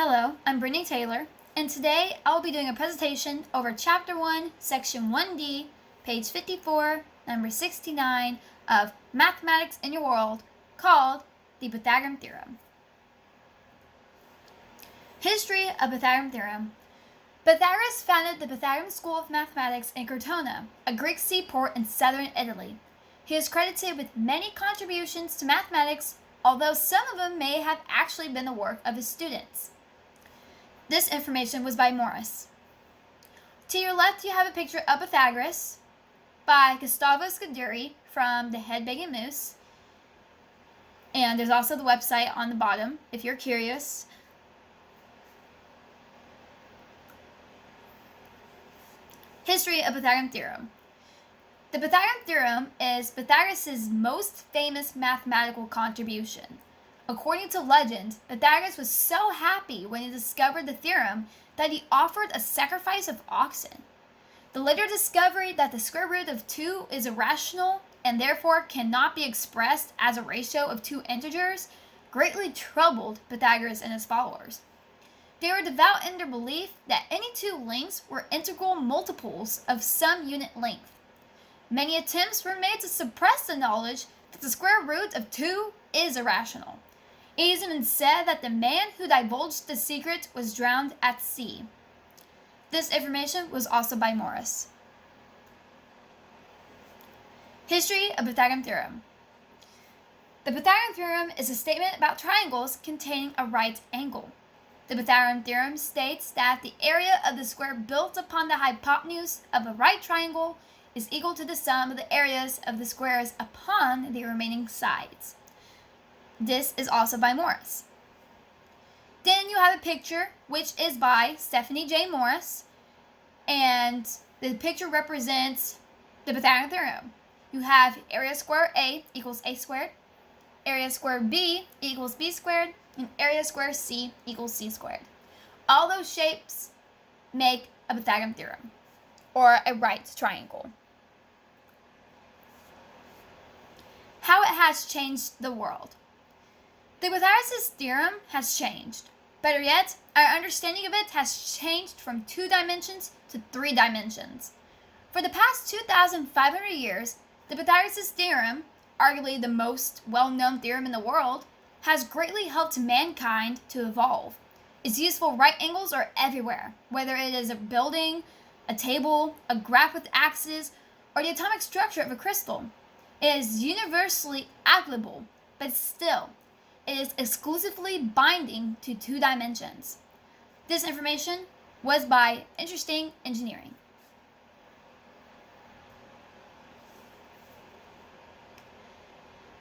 Hello, I'm Brittany Taylor, and today I will be doing a presentation over Chapter 1, Section 1D, page 54, number 69 of Mathematics in Your World, called the Pythagorean Theorem. History of Pythagorean Theorem. Pythagoras founded the Pythagorean School of Mathematics in Crotona, a Greek seaport in southern Italy. He is credited with many contributions to mathematics, although some of them may have actually been the work of his students. This information was by Morris. To your left, you have a picture of Pythagoras by Gustavo Scuderi from The Head-Banging Moose. And there's also the website on the bottom if you're curious. History of Pythagorean Theorem. The Pythagorean Theorem is Pythagoras' most famous mathematical contribution. According to legend, Pythagoras was so happy when he discovered the theorem that he offered a sacrifice of oxen. The later discovery that the square root of 2 is irrational and therefore cannot be expressed as a ratio of two integers greatly troubled Pythagoras and his followers. They were devout in their belief that any two lengths were integral multiples of some unit length. Many attempts were made to suppress the knowledge that the square root of 2 is irrational. It is even said that the man who divulged the secret was drowned at sea. This information was also by Morris. History of Pythagorean Theorem. The Pythagorean Theorem is a statement about triangles containing a right angle. The Pythagorean Theorem states that the area of the square built upon the hypotenuse of a right triangle is equal to the sum of the areas of the squares upon the remaining sides. This is also by Morris. Then you have a picture which is by Stephanie J. Morris, and the picture represents the Pythagorean Theorem. You have area square A equals A squared, area square B equals B squared, and area square C equals C squared. All those shapes make a Pythagorean Theorem, or a right triangle. How it has changed the world. The Pythagoras' theorem has changed. Better yet, our understanding of it has changed from 2 dimensions to 3 dimensions. For the past 2,500 years, the Pythagoras' theorem, arguably the most well-known theorem in the world, has greatly helped mankind to evolve. Its useful right angles are everywhere, whether it is a building, a table, a graph with axes, or the atomic structure of a crystal. It is universally applicable, but still, it is exclusively binding to 2 dimensions. This information was by Interesting Engineering.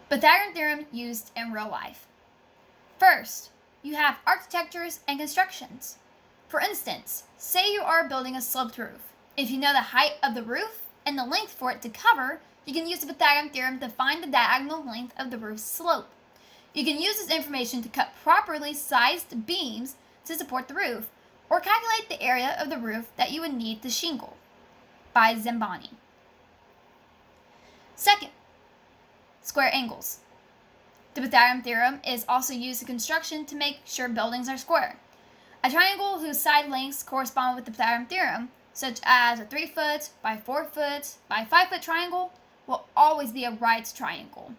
Pythagorean Theorem used in real life. First, you have architectures and constructions. For instance, say you are building a sloped roof. If you know the height of the roof and the length for it to cover, you can use the Pythagorean Theorem to find the diagonal length of the roof's slope. You can use this information to cut properly sized beams to support the roof, or calculate the area of the roof that you would need to shingle, by Zamboni. Second, square angles. The Pythagorean Theorem is also used in construction to make sure buildings are square. A triangle whose side lengths correspond with the Pythagorean Theorem, such as a 3-foot by 4-foot by 5-foot triangle, will always be a right triangle.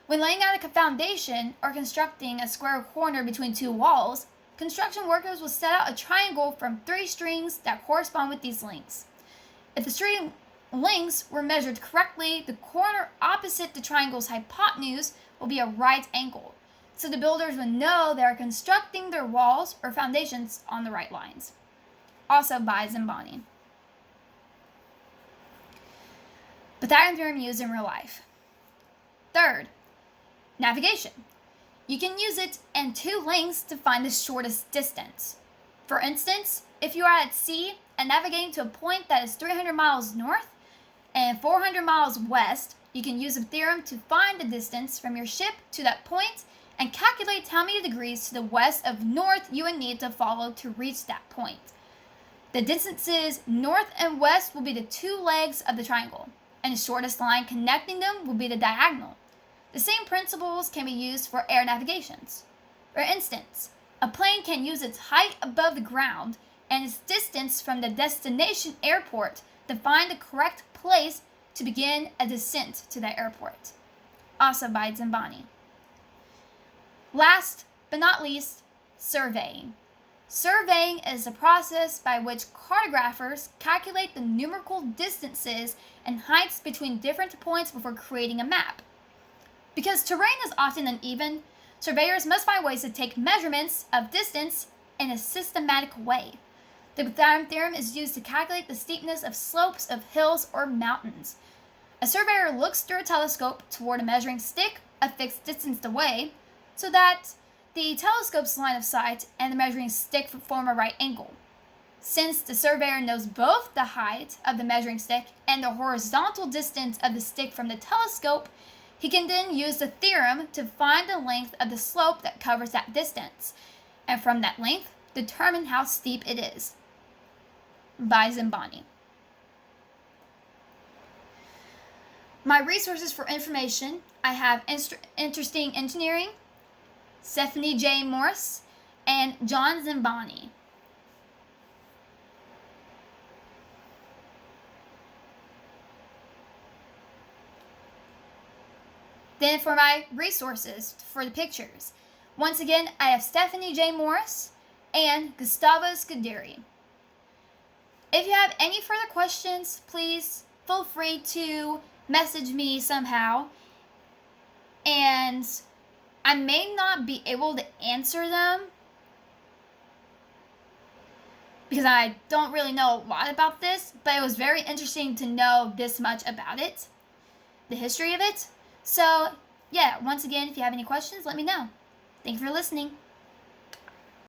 When laying out a foundation or constructing a square corner between 2 walls, construction workers will set out a triangle from 3 strings that correspond with these lengths. If the string lengths were measured correctly, the corner opposite the triangle's hypotenuse will be a right angle, so the builders would know they are constructing their walls or foundations on the right lines. Also by Zamboni. Pythagorean Theorem used in real life. Third, navigation. You can use it in 2 lengths to find the shortest distance. For instance, if you are at sea and navigating to a point that is 300 miles north and 400 miles west, you can use the theorem to find the distance from your ship to that point and calculate how many degrees to the west of north you would need to follow to reach that point. The distances north and west will be the 2 legs of the triangle, and the shortest line connecting them will be the diagonal. The same principles can be used for air navigations. For instance, a plane plane can use its height above the ground and its distance from the destination airport to find the correct place to begin a descent to that airport. Also by Zamboni. Last but not least, surveying. Surveying is a process by which cartographers calculate the numerical distances and heights between different points before creating a map. Because terrain is often uneven, surveyors must find ways to take measurements of distance in a systematic way. The Pythagorean theorem is used to calculate the steepness of slopes of hills or mountains. A surveyor looks through a telescope toward a measuring stick a fixed distance away, so that the telescope's line of sight and the measuring stick form a right angle. Since the surveyor knows both the height of the measuring stick and the horizontal distance of the stick from the telescope, he can then use the theorem to find the length of the slope that covers that distance, and from that length, determine how steep it is. By Zamboni. My resources for information, I have Interesting Engineering, Stephanie J. Morse, and John Zamboni. Then for my resources for the pictures, once again, I have Stephanie J. Morse and Gustavo Scuderi. If you have any further questions, please feel free to message me somehow, and I may not be able to answer them because I don't really know a lot about this, but it was very interesting to know this much about it, the history of it. So, yeah, once again, if you have any questions, let me know. Thank you for listening.